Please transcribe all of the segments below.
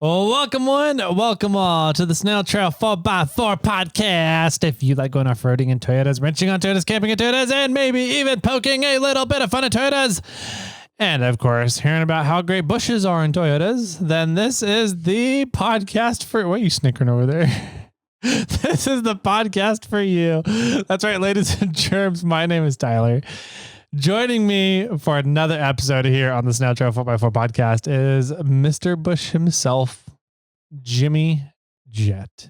Well, welcome welcome all to the SnailTrail4x4 podcast. If you like going off-roading in Toyotas, wrenching on Toyotas, camping in Toyotas, and maybe even poking a little bit of fun at Toyotas, and of course, hearing about how great bushes are in Toyotas, then this is the podcast for... What are you snickering over there? This is the podcast for you. That's right, ladies and germs. My name is Tyler. Joining me for another episode here on the SnailTrail4x4 podcast is Mr. Bush himself, Jimmy Jett.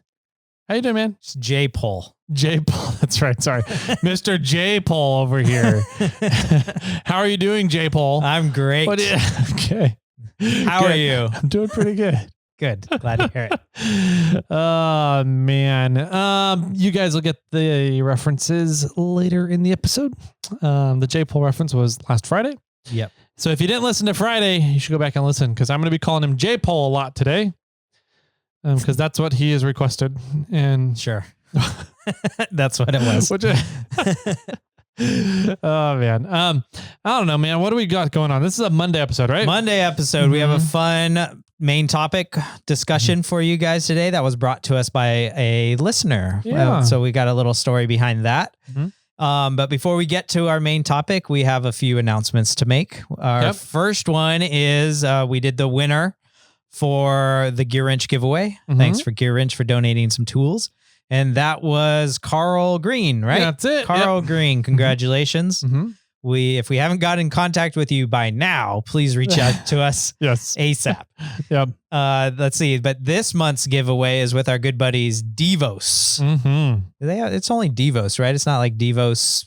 How you doing, man? It's J-Pole. J-Pole, that's right. Sorry. Mr. J-Pole over here. How are you doing, J-Pole? I'm great. Okay. How are you? I'm doing pretty good. Good. Glad to hear it. Oh, man. You guys will get the references later in the episode. The J-Pole reference was last Friday. Yep. So if you didn't listen to Friday, you should go back and listen because I'm going to be calling him J-Pole a lot today because that's what he has requested. And sure. That's what it was. Oh, man. I don't know, man. What do we got going on? This is a Monday episode, right? Monday episode. Mm-hmm. We have a fun main topic discussion for you guys today that was brought to us by a listener. Yeah. So we got a little story behind that. Mm-hmm. But before we get to our main topic, we have a few announcements to make. Our first one is we did the winner for the Gear Wrench giveaway. Mm-hmm. Thanks for Gear Wrench for donating some tools. And that was Carl Green, right? Yeah, that's it. Carl Green. Congratulations. Mm-hmm. If we haven't got in contact with you by now, please reach out to us yes. ASAP. Yep. Let's see. But this month's giveaway is with our good buddies Devos. Mm-hmm. It's only Devos, right? It's not like Devos.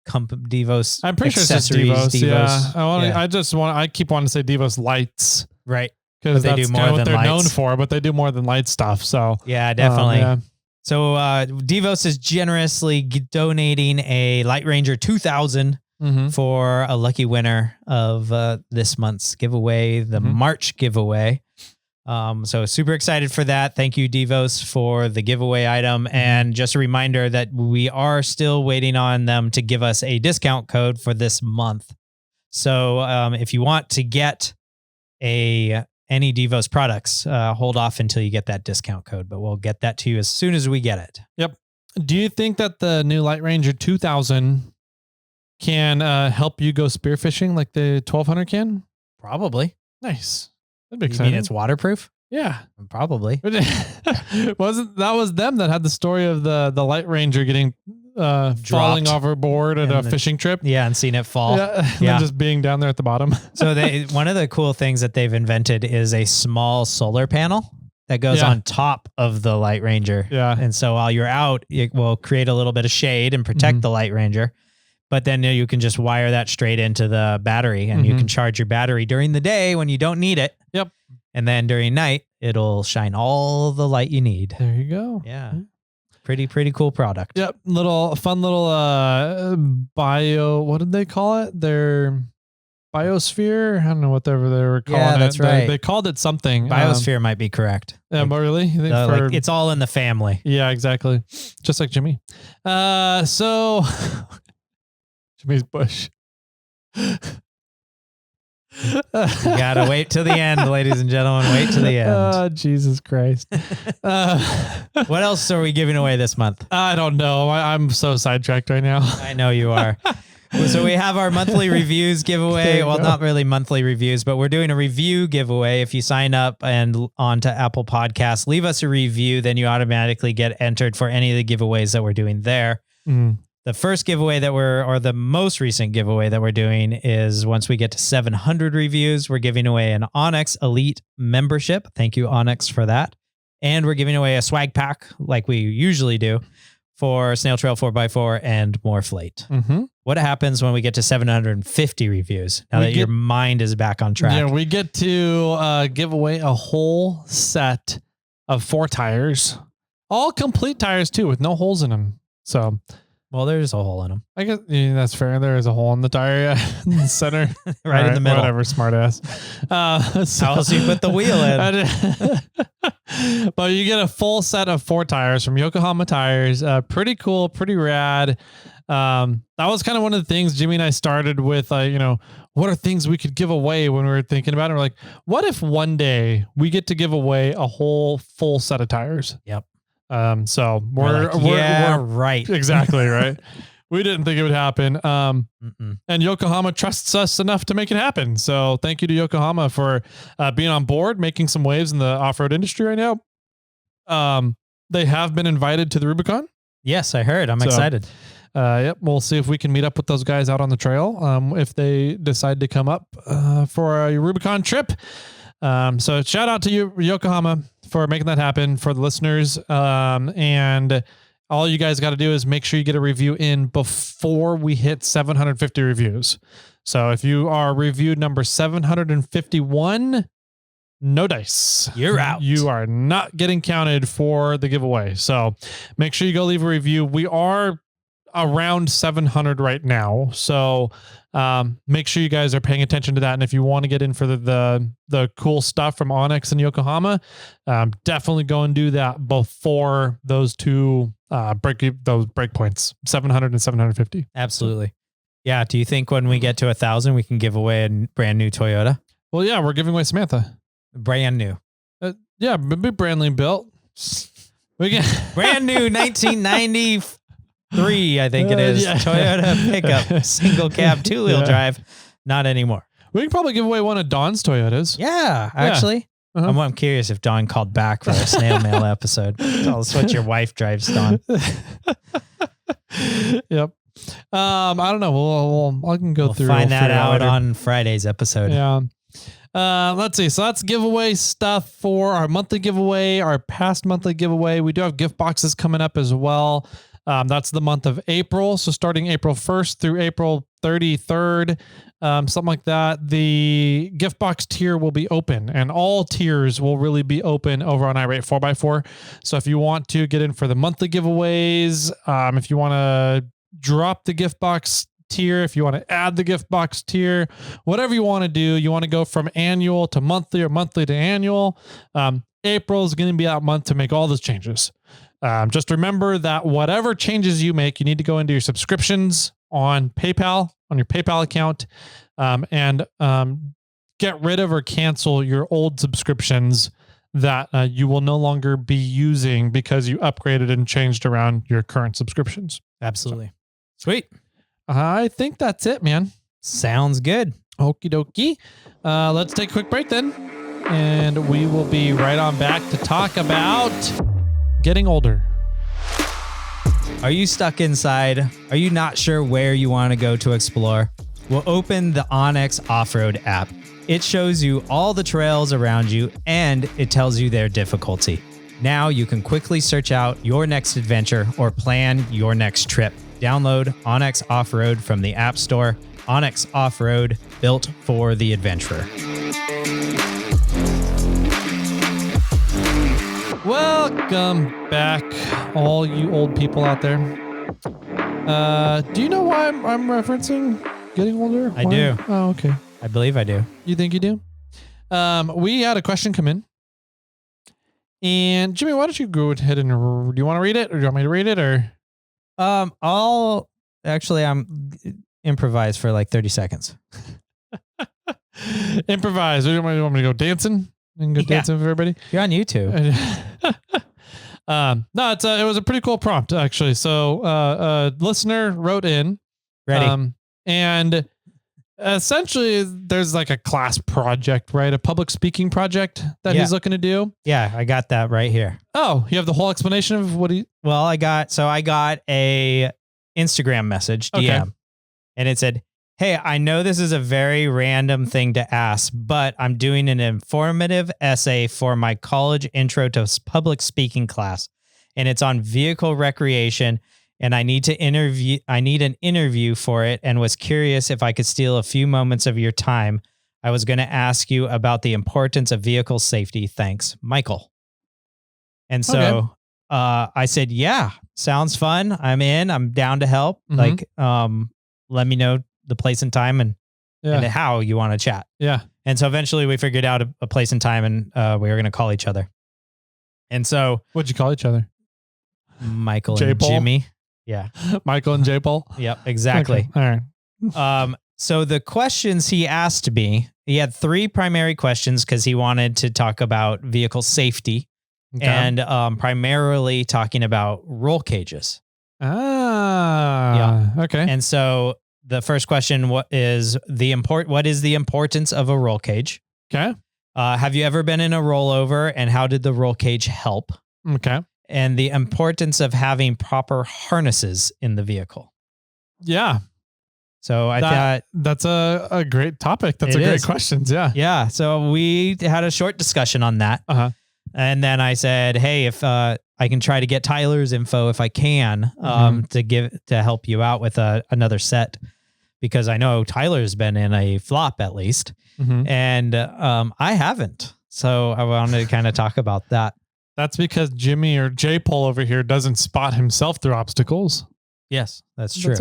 Devos. I'm pretty sure it's just Devos. Yeah. I keep wanting to say Devos lights. Right. Because that's kind of what they're known for, but they do more than light stuff. So yeah, definitely. Yeah. So Devos is generously donating a Light Ranger 2000 for a lucky winner of this month's giveaway, the March giveaway. So super excited for that. Thank you, Devos, for the giveaway item. And just a reminder that we are still waiting on them to give us a discount code for this month. So if you want to get any Devos products, hold off until you get that discount code, but we'll get that to you as soon as we get it. Yep. Do you think that the new Light Ranger 2000 can help you go spearfishing like the 1200 can? Probably. Nice. That'd be You exciting. mean it's waterproof? Yeah. Probably. That was them that had the story of the Light Ranger getting falling overboard at a fishing trip. Yeah, and seeing it fall. Yeah. And then just being down there at the bottom. So one of the cool things that they've invented is a small solar panel that goes on top of the Light Ranger. Yeah. And so while you're out, it will create a little bit of shade and protect the Light Ranger. But then you can just wire that straight into the battery and you can charge your battery during the day when you don't need it. Yep. And then during night, it'll shine all the light you need. There you go. Yeah. Pretty cool product. Yep. Fun little bio, what did they call it? Their biosphere? I don't know whatever they were calling it. Yeah, that's right. They called it something. Biosphere might be correct. Yeah, but really? You think like it's all in the family. Yeah, exactly. Just like Jimmy. So Jimmy's bush. You gotta wait till the end, ladies and gentlemen. Wait till the end. Oh, Jesus Christ. What else are we giving away this month? I don't know. I'm so sidetracked right now. I know you are. So we have our monthly reviews giveaway. Well, not really monthly reviews, but we're doing a review giveaway. If you sign up and onto Apple Podcasts, leave us a review, then you automatically get entered for any of the giveaways that we're doing there. The first giveaway or the most recent giveaway that we're doing is once we get to 700 reviews, we're giving away an Onyx Elite membership. Thank you, Onyx, for that. And we're giving away a swag pack like we usually do for SnailTrail4x4 and Morphlate. What happens when we get to 750 reviews now that your mind is back on track? Yeah, we get to give away a whole set of 4 tires, all complete tires too, with no holes in them. So... Well, there's a hole in them. I guess that's fair. There is a hole in the tire in the center. right in the middle. Whatever, smart ass. How else do you put the wheel in? But you get a full set of 4 tires from Yokohama Tires. Pretty cool, pretty rad. That was kind of one of the things Jimmy and I started with, what are things we could give away when we were thinking about it? We're like, what if one day we get to give away a whole full set of tires? Yep. So we're right. Exactly. Right. We didn't think it would happen. And Yokohama trusts us enough to make it happen. So thank you to Yokohama for being on board, making some waves in the off-road industry right now. They have been invited to the Rubicon. Yes, I heard. I'm excited. Yep. We'll see if we can meet up with those guys out on the trail. If they decide to come up for a Rubicon trip. So shout out to you, Yokohama, for making that happen for the listeners. And all you guys got to do is make sure you get a review in before we hit 750 reviews. So if you are reviewed number 751, no dice. You're out. You are not getting counted for the giveaway. So make sure you go leave a review. We are around 700 right now. So make sure you guys are paying attention to that. And if you want to get in for the cool stuff from Onyx and Yokohama, definitely go and do that before those two break points, 700 and 750. Absolutely. Yeah. Do you think when we get to 1,000, we can give away a brand new Toyota? Well, yeah, we're giving away Samantha. Brand new. Yeah, be brandly built. We can brand new 1993, I think it is. Yeah. Toyota pickup, single cab, 2-wheel drive. Not anymore. We can probably give away one of Dawn's Toyotas. Yeah, actually. Uh-huh. I'm curious if Dawn called back for a snail mail episode. Tell us what your wife drives, Dawn. Yep. I don't know. I can go through. Find that out on Friday's episode. Yeah. Let's see. So that's giveaway stuff for our monthly giveaway, our past monthly giveaway. We do have gift boxes coming up as well. That's the month of April. So starting April 1st through April 33rd, something like that, the gift box tier will be open, and all tiers will really be open over on iRate 4x4. So if you want to get in for the monthly giveaways, if you want to drop the gift box tier, if you want to add the gift box tier, whatever you want to do, you want to go from annual to monthly or monthly to annual. April is going to be that month to make all those changes. Just remember that whatever changes you make, you need to go into your subscriptions on PayPal, on your PayPal account, and get rid of or cancel your old subscriptions that you will no longer be using because you upgraded and changed around your current subscriptions. Absolutely. Sweet. I think that's it, man. Sounds good. Okie dokie. Let's take a quick break then, and we will be right on back to talk about getting older. Are you stuck inside? Are you not sure where you want to go to explore? Well, open the Onyx Off-Road app. It shows you all the trails around you, and it tells you their difficulty. Now you can quickly search out your next adventure or plan your next trip. Download Onyx Off-Road from the App Store. Onyx Off-Road, built for the adventurer. Welcome back, all you old people out there. Do you know why I'm referencing getting older? I do. Oh, okay. I believe I do. You think you do? We had a question come in. And Jimmy, why don't you go ahead and do you want to read it, or do you want me to read it, or? I'm improvise for like 30 seconds. Improvise. Do you want me to go dancing? And go dancing for everybody? You're on YouTube. No, it was a pretty cool prompt, actually. So a listener wrote in. Ready. And essentially there's like a class project, right? A public speaking project that he's looking to do. Yeah, I got that right here. Oh, you have the whole explanation of what he... Well, I got a Instagram message, DM, and it said, "Hey, I know this is a very random thing to ask, but I'm doing an informative essay for my college intro to public speaking class, and it's on vehicle recreation, and I need an interview for it, and was curious if I could steal a few moments of your time. I was going to ask you about the importance of vehicle safety. Thanks, Michael." And so I said, "Yeah, sounds fun. I'm in. I'm down to help. Mm-hmm. Let me know the place and time and how you want to chat." Yeah. And so eventually we figured out a place and time, and we were going to call each other. And so what'd you call each other? Michael J. and Paul? Jimmy. Yeah. Michael and J. Paul. Yep, exactly. Okay. All right. So the questions he asked me, he had 3 primary questions because he wanted to talk about vehicle safety and primarily talking about roll cages. Okay. And so the first question what is the importance of a roll cage? Okay. Have you ever been in a rollover and how did the roll cage help? Okay. And the importance of having proper harnesses in the vehicle. Yeah. So I thought that's a great topic. That's a great questions. Yeah. Yeah. So we had a short discussion on that. And then I said, hey, if I can try to get Tyler's info if I can to help you out with another set, because I know Tyler's been in a flop at least, and I haven't. So I wanted to kind of talk about that. That's because Jimmy or J-Pole over here doesn't spot himself through obstacles. Yes, that's true.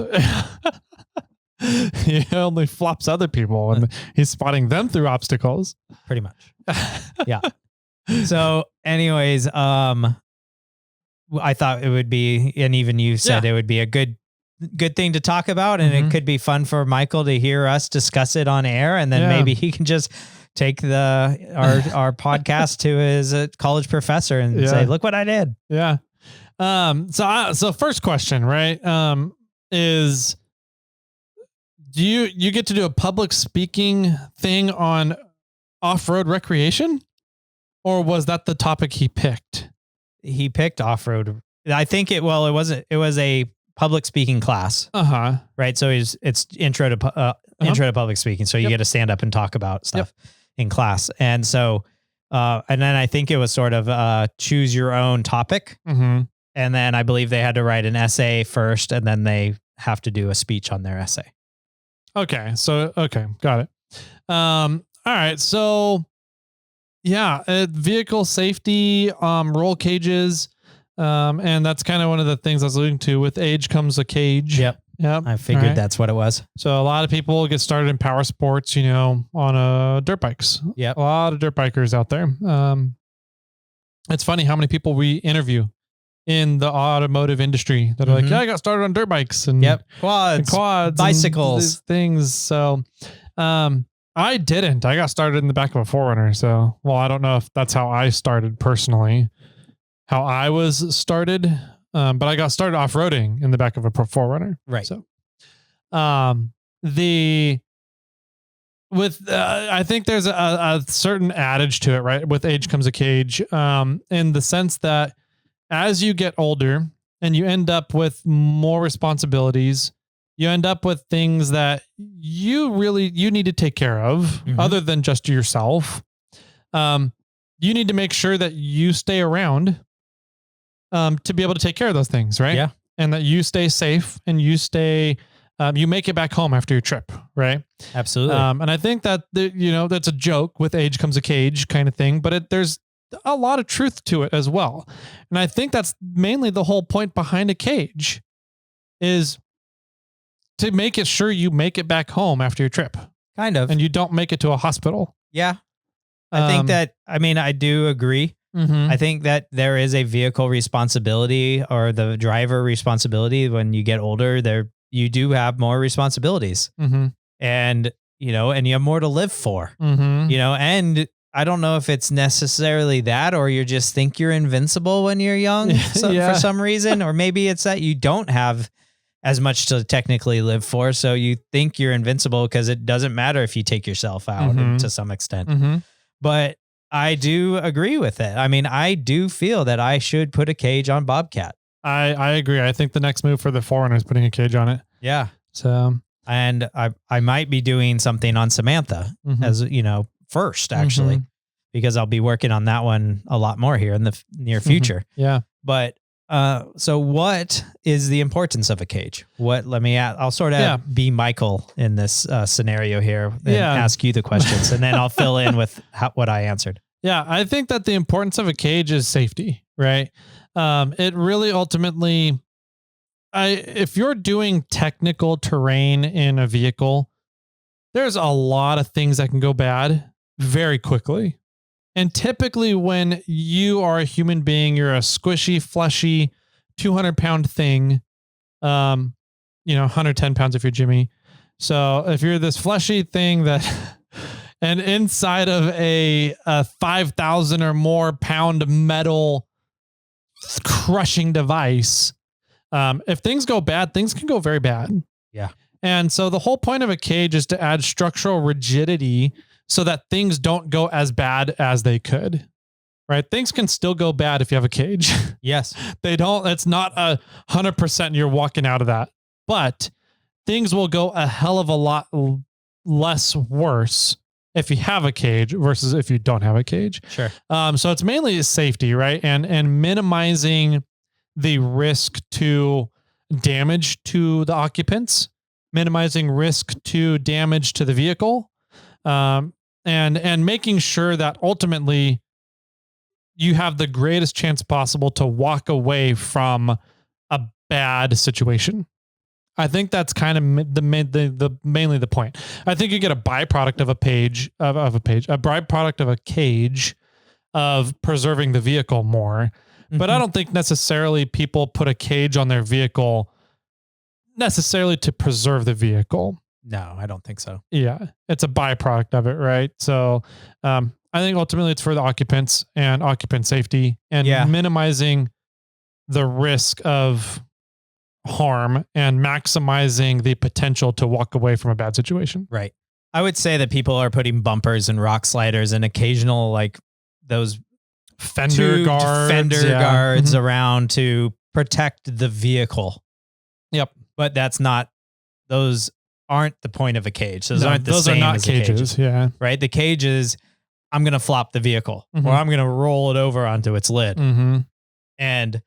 He only flops other people and he's spotting them through obstacles. Pretty much. Yeah. So anyways, I thought it would be, and even you said it would be a good thing to talk about, and it could be fun for Michael to hear us discuss it on air, and then maybe he can just take our podcast to his college professor and say, look what I did. Yeah. So first question, right? Is do you get to do a public speaking thing on off-road recreation? Or was that the topic he picked? He picked off-road. I think it was a public speaking class. Right. So it's intro to public speaking. So you get to stand up and talk about stuff in class. And so, and then I think it was sort of choose your own topic. And then I believe they had to write an essay first, and then they have to do a speech on their essay. Okay. So, got it. All right. So, yeah, vehicle safety, roll cages. And that's kind of one of the things I was alluding to. With age comes a cage. Yep. I figured that's what it was. So a lot of people get started in power sports, on dirt bikes. Yep. A lot of dirt bikers out there. It's funny how many people we interview in the automotive industry that are like, yeah, I got started on dirt bikes and quads, bicycles, things. So, I didn't. I got started in the back of a 4Runner. So, I don't know if that's how I started personally, how I was started. But I got started off-roading in the back of a 4Runner. Right. So, I think there's a certain adage to it, right? With age comes a cage, in the sense that as you get older and you end up with more responsibilities, you end up with things that you need to take care of other than just yourself. You need to make sure that you stay around, to be able to take care of those things. Right. Yeah. And that you stay safe and you stay, you make it back home after your trip. Right. Absolutely. And I think that, that's a joke with age comes a cage kind of thing, but there's a lot of truth to it as well. And I think that's mainly the whole point behind a cage is to make it sure you make it back home after your trip. Kind of. And you don't make it to a hospital. Yeah. I think I do agree. I think that there is a vehicle responsibility or the driver responsibility. When you get older, you do have more responsibilities and you have more to live for, and I don't know if it's necessarily that, or you just think you're invincible when you're young for some reason, or maybe it's that you don't have as much to technically live for. So you think you're invincible because it doesn't matter if you take yourself out to some extent. But I do agree with it. I mean, I do feel that I should put a cage on Bobcat. I agree. I think the next move for the 4Runner is putting a cage on it. Yeah. So, and I might be doing something on Samantha as, first actually, because I'll be working on that one a lot more here in the near future. Yeah. But, so what is the importance of a cage? I'll sort of be Michael in this scenario here and ask you the questions, and then I'll fill in with what I answered. Yeah. I think that the importance of a cage is safety, right? It really ultimately, if you're doing technical terrain in a vehicle, there's a lot of things that can go bad very quickly. And typically when you are a human being, you're a squishy, fleshy, 200-pound thing, 110 pounds if you're Jimmy. So if you're this fleshy thing that, and inside of a 5,000 or more pound metal crushing device, if things go bad, things can go very bad. Yeah. And so the whole point of a cage is to add structural rigidity so that things don't go as bad as they could. Right? Things can still go bad if you have a cage. Yes. They don't, it's not 100% you're walking out of that. But things will go a hell of a lot less worse if you have a cage versus if you don't have a cage. Sure. So it's mainly safety, right? And minimizing the risk to damage to the occupants, minimizing risk to damage to the vehicle, and making sure that ultimately you have the greatest chance possible to walk away from a bad situation. I think that's kind of mainly the point. I think you get a byproduct of a byproduct of a cage of preserving the vehicle more. Mm-hmm. But I don't think necessarily people put a cage on their vehicle necessarily to preserve the vehicle. No, I don't think so. Yeah. It's a byproduct of it. Right. So, I think ultimately it's for the occupants and occupant safety and minimizing the risk of harm and maximizing the potential to walk away from a bad situation. Right. I would say that people are putting bumpers and rock sliders and occasional, like those fender guards around to protect the vehicle. Yep. But those aren't the point of a cage. Those aren't the those same are not as cages. A cage, yeah. Right. The cage is, I'm going to flop the vehicle or I'm going to roll it over onto its lid. Mm-hmm. And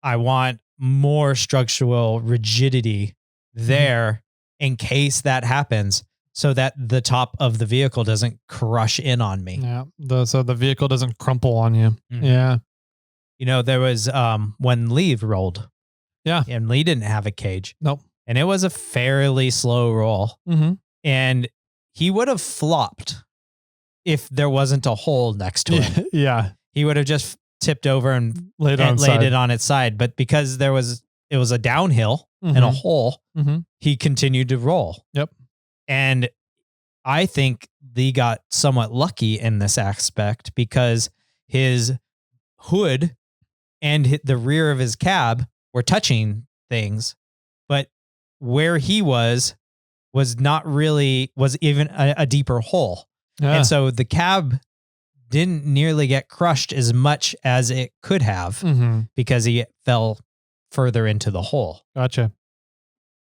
I want more structural rigidity there in case that happens so that the top of the vehicle doesn't crush in on me. Yeah. So the vehicle doesn't crumple on you. Mm-hmm. Yeah. You know, there was when Lee rolled. Yeah. And Lee didn't have a cage. Nope. And it was a fairly slow roll. Mm-hmm. And he would have flopped if there wasn't a hole next to him. Yeah. He would have just tipped over and laid it on its side. But because it was a downhill and a hole, he continued to roll. Yep. And I think Lee got somewhat lucky in this aspect because his hood and the rear of his cab were touching things, but where he was even a deeper hole. Yeah. And so the cab didn't nearly get crushed as much as it could have because he fell further into the hole. Gotcha.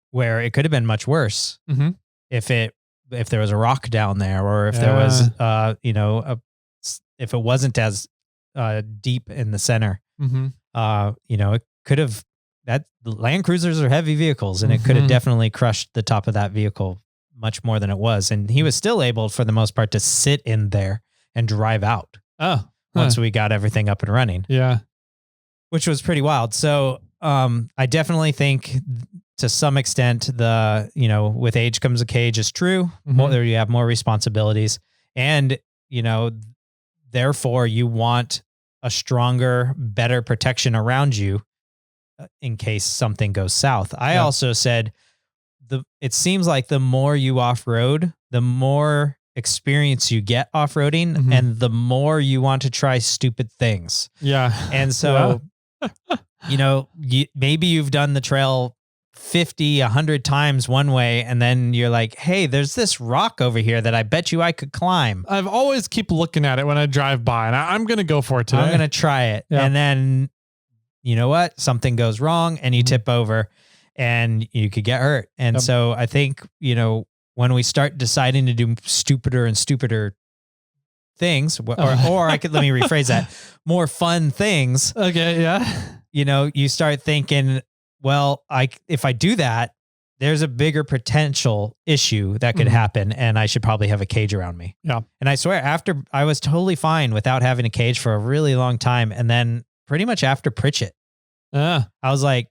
Where it could have been much worse if there was a rock down there or if there was, if it wasn't as deep in the center, it could have, that Land Cruisers are heavy vehicles and it could have definitely crushed the top of that vehicle much more than it was. And he was still able for the most part to sit in there and drive out. Once we got everything up and running. Yeah. Which was pretty wild. So, I definitely think to some extent with age comes a cage is true. You have more responsibilities and, therefore you want a stronger, better protection around you in case something goes south. I also said it seems like the more you off-road, the more experience you get off-roading and the more you want to try stupid things. Yeah. And so, maybe you've done the trail 50, 100 times one way. And then you're like, hey, there's this rock over here that I bet you I could climb. I've always keep looking at it when I drive by and I'm going to go for it today. I'm going to try it. Yeah. And then you know what? Something goes wrong and you tip over and you could get hurt. And so I think, when we start deciding to do stupider and stupider things, or let me rephrase that, more fun things. Okay. Yeah. You start thinking, well, if I do that, there's a bigger potential issue that could happen and I should probably have a cage around me. Yeah. And I swear I was totally fine without having a cage for a really long time. And then pretty much after Pritchett, I was like,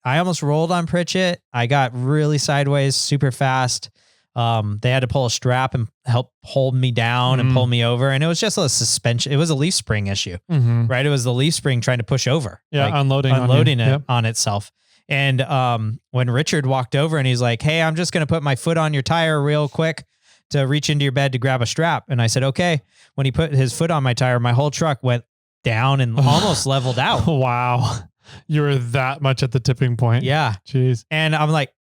I almost rolled on Pritchett. I got really sideways super fast. They had to pull a strap and help hold me down and pull me over. And it was just a suspension. It was a leaf spring issue, right? It was the leaf spring trying to push over. Yeah. Like unloading it on itself. And when Richard walked over and he's like, hey, I'm just going to put my foot on your tire real quick to reach into your bed to grab a strap. And I said, okay. When he put his foot on my tire, my whole truck went down and almost leveled out. Wow. You were that much at the tipping point. Yeah. Jeez. And I'm like,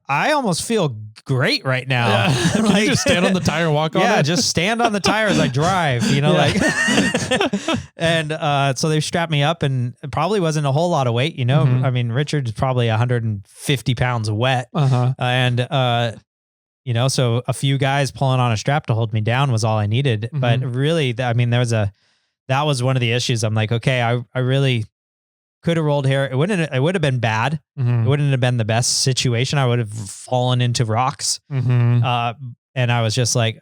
I almost feel great right now. Yeah. Can Like, you just stand on the tire and walk on it? Yeah, just stand on the tire as I drive, you know, like, and so they strapped me up, and it probably wasn't a whole lot of weight, you know. Mhm. I mean, Richard's probably 150 pounds wet. Uh-huh. And, you know, so a few guys pulling on a strap to hold me down was all I needed. Mhm. But really, I mean, that was one of the issues. I'm like, okay, I really could have rolled here. It would have been bad. Mhm. It wouldn't have been the best situation. I would have fallen into rocks. Mhm. And I was just like,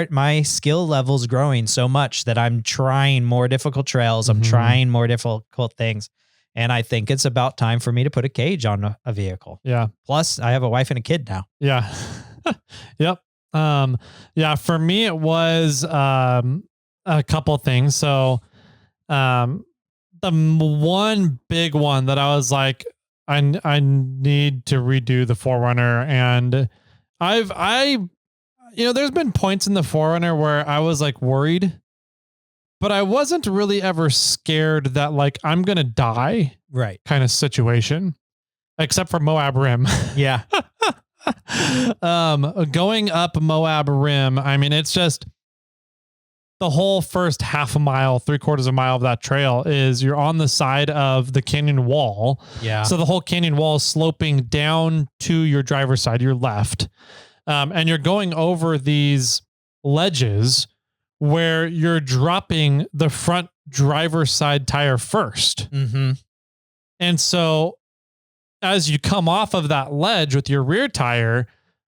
my skill level's growing so much that I'm trying more difficult trails. I'm Mhm. trying more difficult things. And I think it's about time for me to put a cage on a vehicle. Yeah. Plus I have a wife and a kid now. Yeah. Yep. Yeah, for me, it was, a couple things. So, the one big one that I was like, I need to redo the Forerunner. And there's been points in the Forerunner where I was like worried, but I wasn't really ever scared that like I'm going to die Right. kind of situation, except for Moab Rim. Yeah. Going up Moab Rim, I mean, it's just the whole first half a mile, 3/4 mile of that trail is you're on the side of the canyon wall. Yeah. So the whole canyon wall is sloping down to your driver's side, your left. And you're going over these ledges where you're dropping the front driver's side tire first. Mm-hmm. And so as you come off of that ledge with your rear tire,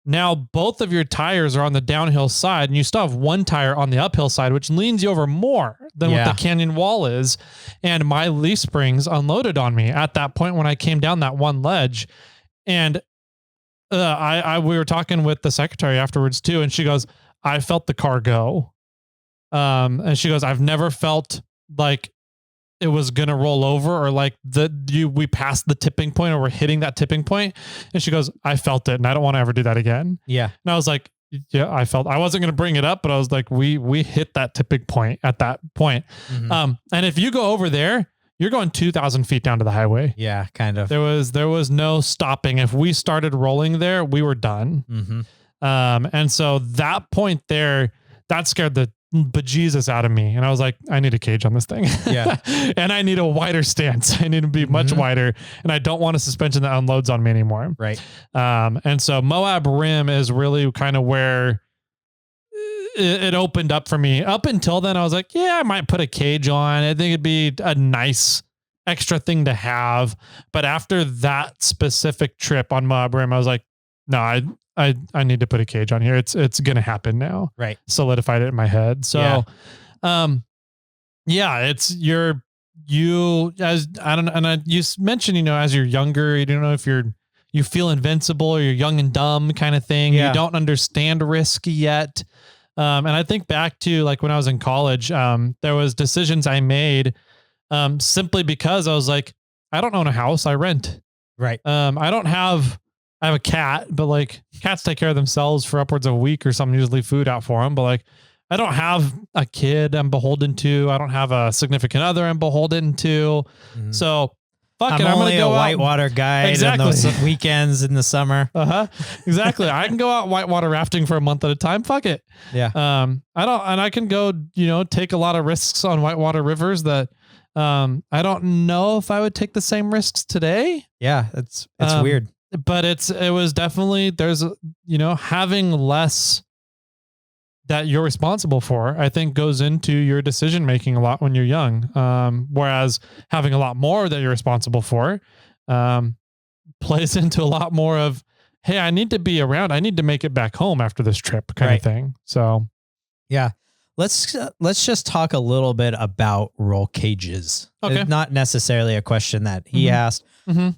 now both of your tires are on the downhill side and you still have one tire on the uphill side, which leans you over more than what the canyon wall is. And my leaf springs unloaded on me at that point when I came down that one ledge. And we were talking with the secretary afterwards too. And she goes, I felt the car go. And she goes, I've never felt like it was going to roll over or like we passed the tipping point or we're hitting that tipping point. And she goes, I felt it and I don't want to ever do that again. Yeah. And I was like, yeah, I wasn't going to bring it up, but I was like, we hit that tipping point at that point. Mm-hmm. And if you go over there, you're going 2,000 feet down to the highway. Yeah, kind of. There was no stopping. If we started rolling there, we were done. Mm-hmm. And so that point there, that scared the bejesus out of me. And I was like, I need a cage on this thing. Yeah. And I need a wider stance. I need to be much wider. And I don't want a suspension that unloads on me anymore. Right. And so Moab Rim is really kind of where it opened up for me. Up until then, I was like, yeah, I might put a cage on. I think it'd be a nice extra thing to have. But after that specific trip on Moab Rim, I was like, no, I need to put a cage on here. It's going to happen now. Right. Solidified it in my head. So, it's you mentioned, as you're younger, you don't know if you feel invincible or you're young and dumb kind of thing. Yeah. You don't understand risk yet. And I think back to like when I was in college, there was decisions I made, simply because I was like, I don't own a house. I rent. Right. I have a cat, but like cats take care of themselves for upwards of a week or something. Usually food out for them. But like, I don't have a kid I'm beholden to. I don't have a significant other I'm beholden to. Mm-hmm. So fuck it. I'm only going to go a whitewater guide exactly. on those weekends in the summer. Exactly. I can go out whitewater rafting for a month at a time. Fuck it. Yeah. I can go, take a lot of risks on whitewater rivers that, I don't know if I would take the same risks today. Yeah. It's weird. But it was definitely, there's, having less that you're responsible for, I think goes into your decision making a lot when you're young. Whereas having a lot more that you're responsible for, plays into a lot more of, hey, I need to be around. I need to make it back home after this trip kind of thing. So yeah, let's just talk a little bit about roll cages. Okay. It's not necessarily a question that he asked,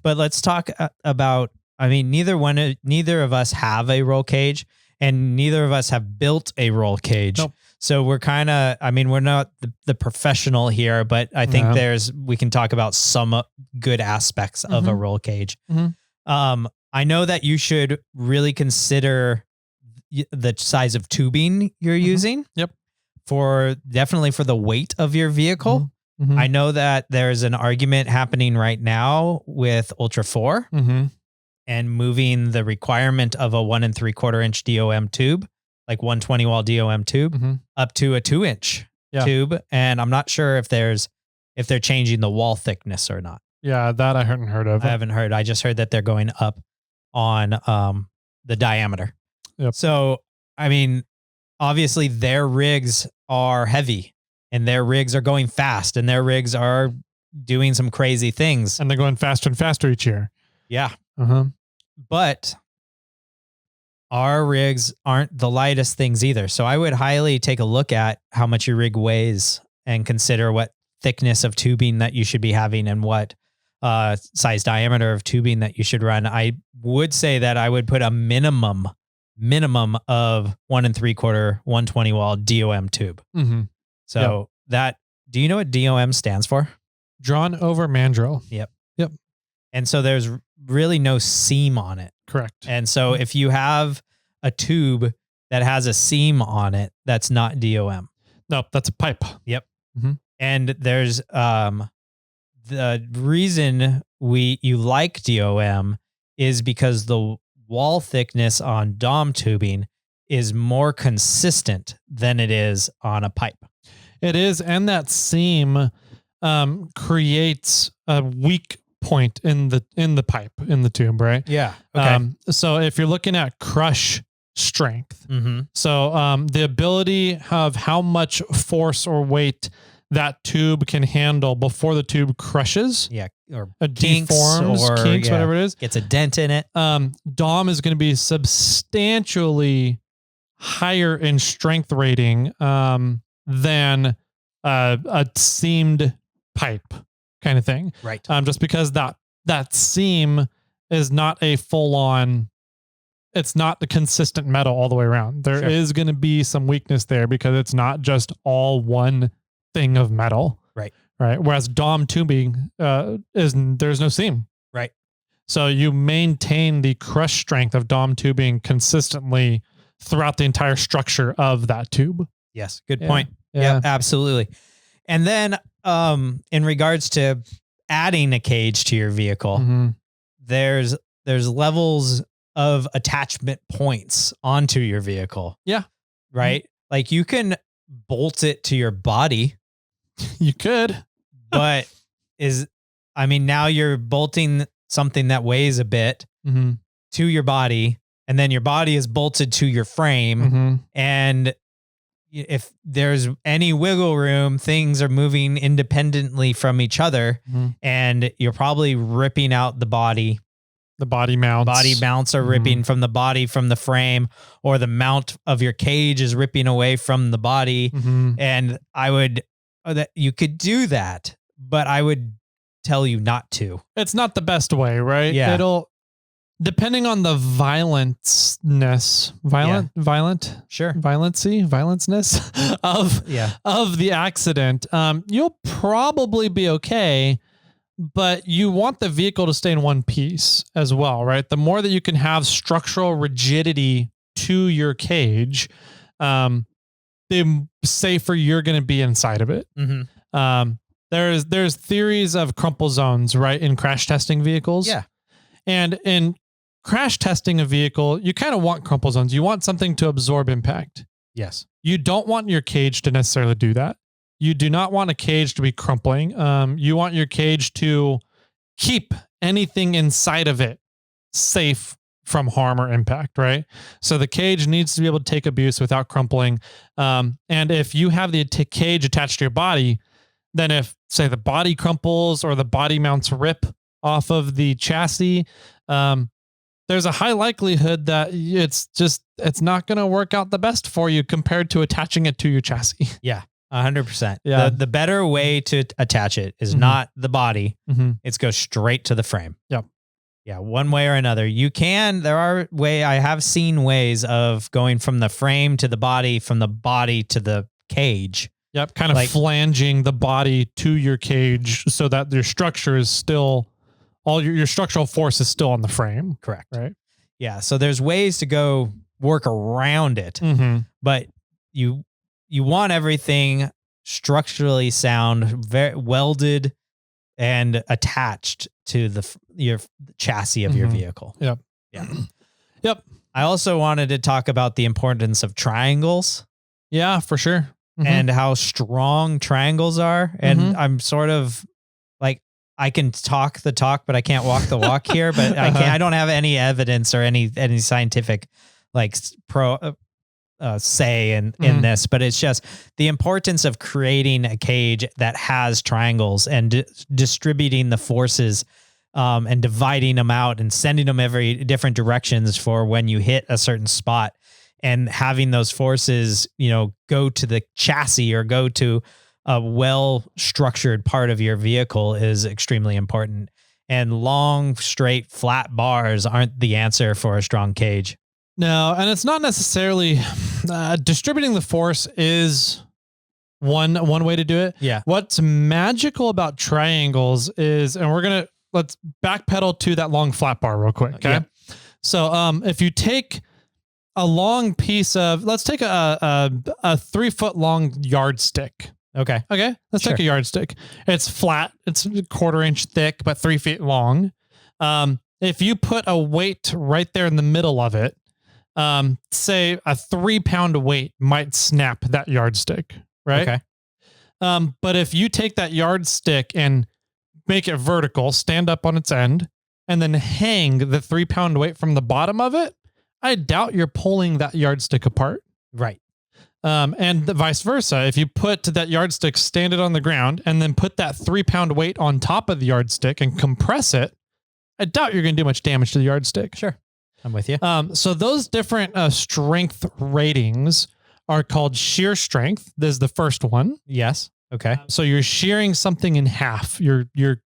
but let's talk about, neither of us have a roll cage and neither of us have built a roll cage. Nope. So we're kind of, I mean, we're not the professional here, but I think No. we can talk about some good aspects of a roll cage. I know that you should really consider the size of tubing you're using. Yep. Definitely for the weight of your vehicle. I know that there's an argument happening right now with Ultra 4 and moving the requirement of a 1 3/4 inch DOM tube, like 120 wall DOM tube, up to a 2-inch tube. And I'm not sure if they're changing the wall thickness or not. Yeah, that I hadn't heard of. I haven't heard. I just heard that they're going up on the diameter. Yep. So, I mean, obviously their rigs are heavy and their rigs are going fast and their rigs are doing some crazy things. And they're going faster and faster each year. Yeah. But our rigs aren't the lightest things either. So I would highly take a look at how much your rig weighs and consider what thickness of tubing that you should be having and what size diameter of tubing that you should run. I would say that I would put a minimum of 1 3/4, 120 wall DOM tube. So do you know what DOM stands for? Drawn over mandrel. Yep. Yep. And so there's really no seam on it. Correct. And so if you have a tube that has a seam on it, that's not DOM. No, that's a pipe. Yep. And there's the reason you like DOM is because the wall thickness on DOM tubing is more consistent than it is on a pipe. It is, and that seam creates a weak point in the pipe, in the tube, right? Yeah. Okay. So if you're looking at crush strength, so the ability of how much force or weight that tube can handle before the tube crushes, or deforms, or kinks, whatever it is, gets a dent in it. DOM is going to be substantially higher in strength rating than a seamed pipe kind of thing. Right. Just because that seam is not a full on, it's not the consistent metal all the way around. There is going to be some weakness there because it's not just all one thing of metal. Right. Right. Whereas DOM tubing there's no seam. Right. So you maintain the crush strength of DOM tubing consistently throughout the entire structure of that tube. Yes. Good point. Yeah. Yeah, absolutely. And then in regards to adding a cage to your vehicle, there's levels of attachment points onto your vehicle. Yeah. Right. Like you can bolt it to your body. You could, but now you're bolting something that weighs a bit to your body, and then your body is bolted to your frame. And if there's any wiggle room, things are moving independently from each other, and you're probably ripping out the body. The body mounts. Body mounts are ripping from the body, from the frame, or the mount of your cage is ripping away from the body. And you could do that, but I would tell you not to. It's not the best way, right? Yeah. It'll, depending on the violenceness of the accident, you'll probably be okay, but you want the vehicle to stay in one piece as well, right? The more that you can have structural rigidity to your cage, the safer you're going to be inside of it. There's theories of crumple zones, right? In crash testing vehicles. Yeah. And in crash testing a vehicle, you kind of want crumple zones. You want something to absorb impact. Yes. You don't want your cage to necessarily do that. You do not want a cage to be crumpling. You want your cage to keep anything inside of it safe from harm or impact, right? So the cage needs to be able to take abuse without crumpling. And if you have the cage attached to your body, then if, say, the body crumples or the body mounts rip off of the chassis, there's a high likelihood that it's not going to work out the best for you compared to attaching it to your chassis. Yeah, 100%. Yeah. The better way to attach it is not the body. It's go straight to the frame. Yep. Yeah, one way or another. I have seen ways of going from the frame to the body, from the body to the cage. Yep. Kind of Like- flanging the body to your cage so that your structure is still, all your structural force is still on the frame. Correct. Right. Yeah. So there's ways to go work around it, Mm-hmm. but you want everything structurally sound, very welded and attached to your chassis of your vehicle. Yep. Yeah. Yep. I also wanted to talk about the importance of triangles. Yeah, for sure. Mhm. And how strong triangles are. And Mhm. I'm sort of like, I can talk the talk, but I can't walk the walk here. But I don't have any evidence or any scientific like say in this. But it's just the importance of creating a cage that has triangles and distributing the forces and dividing them out and sending them every different directions for when you hit a certain spot. And having those forces, go to the chassis or go to a well-structured part of your vehicle is extremely important. And long, straight, flat bars aren't the answer for a strong cage. No, and it's not necessarily distributing the force is one way to do it. Yeah. What's magical about triangles is, and let's backpedal to that long flat bar real quick. Okay. Yeah. So if you take a long piece of, let's take a 3 foot long yardstick. Okay. Okay. Let's take a yardstick. It's flat. It's a 1/4 inch thick, but 3 feet long. If you put a weight right there in the middle of it, say a 3 pound weight might snap that yardstick. Right. Okay. But if you take that yardstick and make it vertical, stand up on its end, and then hang the 3 pound weight from the bottom of it, I doubt you're pulling that yardstick apart. Right. And the vice versa. If you put that yardstick, stand it on the ground, and then put that 3 pound weight on top of the yardstick and compress it, I doubt you're going to do much damage to the yardstick. Sure. I'm with you. So those different strength ratings are called shear strength. This is the first one. Yes. Okay. So you're shearing something in half. You're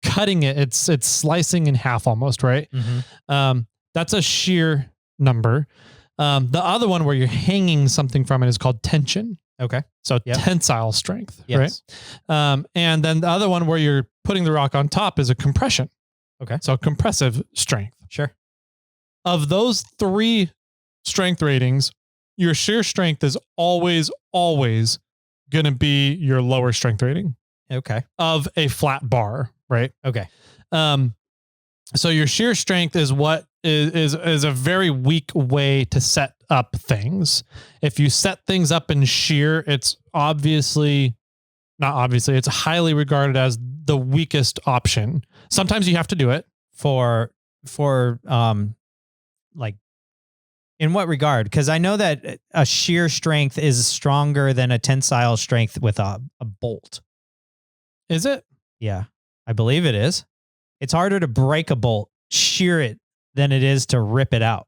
cutting it. It's slicing in half almost, right? Mm-hmm. That's a shear number. The other one where you're hanging something from it is called tension. Okay. So Yep. tensile strength, Yes. right? And then the other one where you're putting the rock on top is a compression. Okay. So compressive strength. Sure. Of those 3 strength ratings, your shear strength is always going to be your lower strength rating Okay. of a flat bar, right? Okay. So your shear strength is what is a very weak way to set up things. If you set things up in shear, it's it's highly regarded as the weakest option. Sometimes you have to do it For like, in what regard? Because I know that a shear strength is stronger than a tensile strength with a bolt. Is it? Yeah, I believe it is. It's harder to break a bolt, shear it, than it is to rip it out.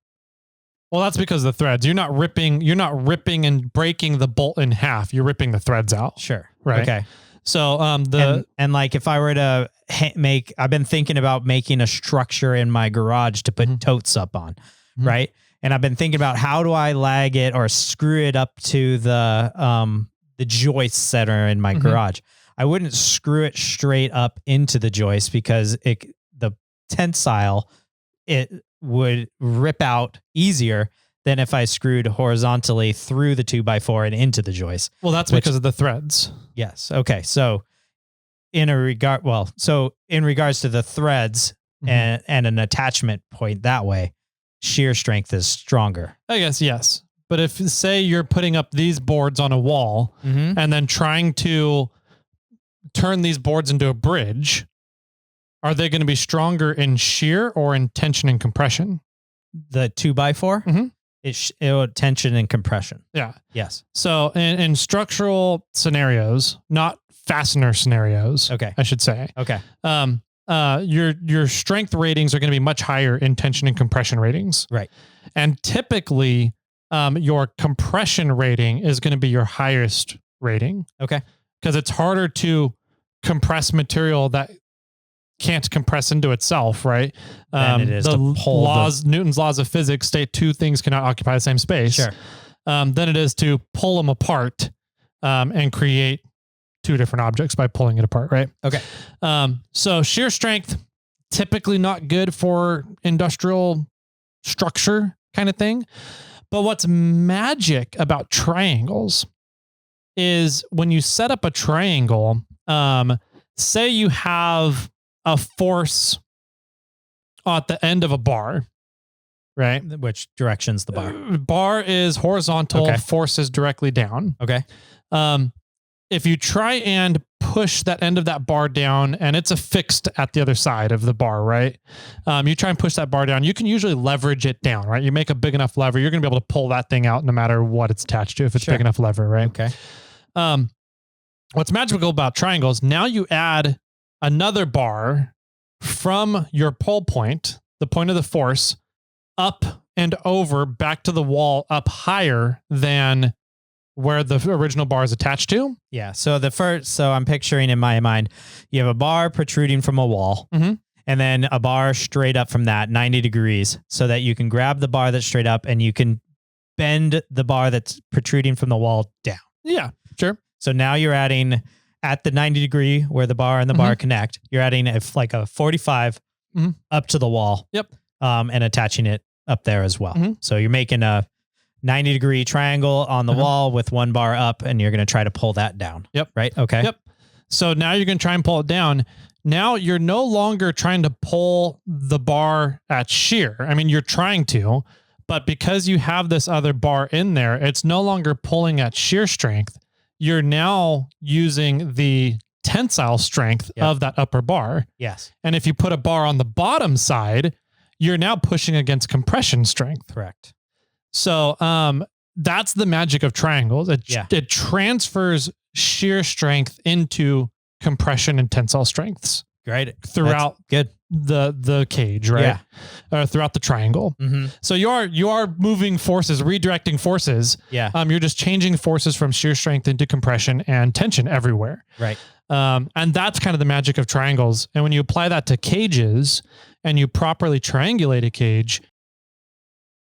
Well, that's because of the threads. You're not ripping and breaking the bolt in half. You're ripping the threads out. Sure. Right. Okay. So and like if I were to I've been thinking about making a structure in my garage to put totes up on, right? And I've been thinking about how do I lag it or screw it up to the joists that are in my garage. I wouldn't screw it straight up into the joist because the tensile, it would rip out easier than if I screwed horizontally through the 2x4 and into the joist. well, that's because of the threads. Yes. Okay. So in regards to the threads and an attachment point that way, shear strength is stronger. I guess, yes. But if say you're putting up these boards on a wall and then trying to turn these boards into a bridge, are they going to be stronger in shear or in tension and compression? The 2x4, Mhm. it would tension and compression. Yeah. Yes. So in structural scenarios, not fastener scenarios, Okay. I should say, Okay. your strength ratings are going to be much higher in tension and compression ratings. Right. And typically, your compression rating is going to be your highest rating. Okay. Because it's harder to compress material that can't compress into itself, right? Than it is to pull Newton's laws of physics state 2 things cannot occupy the same space. Sure. Than it is to pull them apart and create two different objects by pulling it apart, right? Okay. So shear strength, typically not good for industrial structure kind of thing. But what's magic about triangles is when you set up a triangle, say you have a force at the end of a bar, right? Which direction's the bar? Bar is horizontal, Okay. force is directly down. Okay. If you try and push that end of that bar down and it's affixed at the other side of the bar, right? You try and push that bar down, you can usually leverage it down, right? You make a big enough lever, you're going to be able to pull that thing out no matter what it's attached to if it's Sure. big enough lever, right? Okay. What's magical about triangles, now you add another bar from your pull point, the point of the force, up and over back to the wall, up higher than where the original bar is attached to. Yeah. So I'm picturing in my mind, you have a bar protruding from a wall, Mhm. and then a bar straight up from that 90 degrees so that you can grab the bar that's straight up and you can bend the bar that's protruding from the wall down. Yeah, sure. So now you're adding at the 90 degree where the bar and the bar connect, you're adding a 45 up to the wall. Yep. And attaching it up there as well. Mhm. So you're making a 90 degree triangle on the wall with one bar up, and you're going to try to pull that down. Yep. Right. Okay. Yep. So now you're going to try and pull it down. Now you're no longer trying to pull the bar at shear. I mean, you're trying to, but because you have this other bar in there, it's no longer pulling at shear strength. You're now using the tensile strength of that upper bar. Yes. And if you put a bar on the bottom side, you're now pushing against compression strength. Correct. So that's the magic of triangles. It transfers shear strength into compression and tensile strengths. Great. Throughout good. the cage, right? Yeah. Throughout the triangle. Mm-hmm. So you are moving forces, redirecting forces. Yeah. You're just changing forces from shear strength into compression and tension everywhere. Right. And that's kind of the magic of triangles. And when you apply that to cages and you properly triangulate a cage,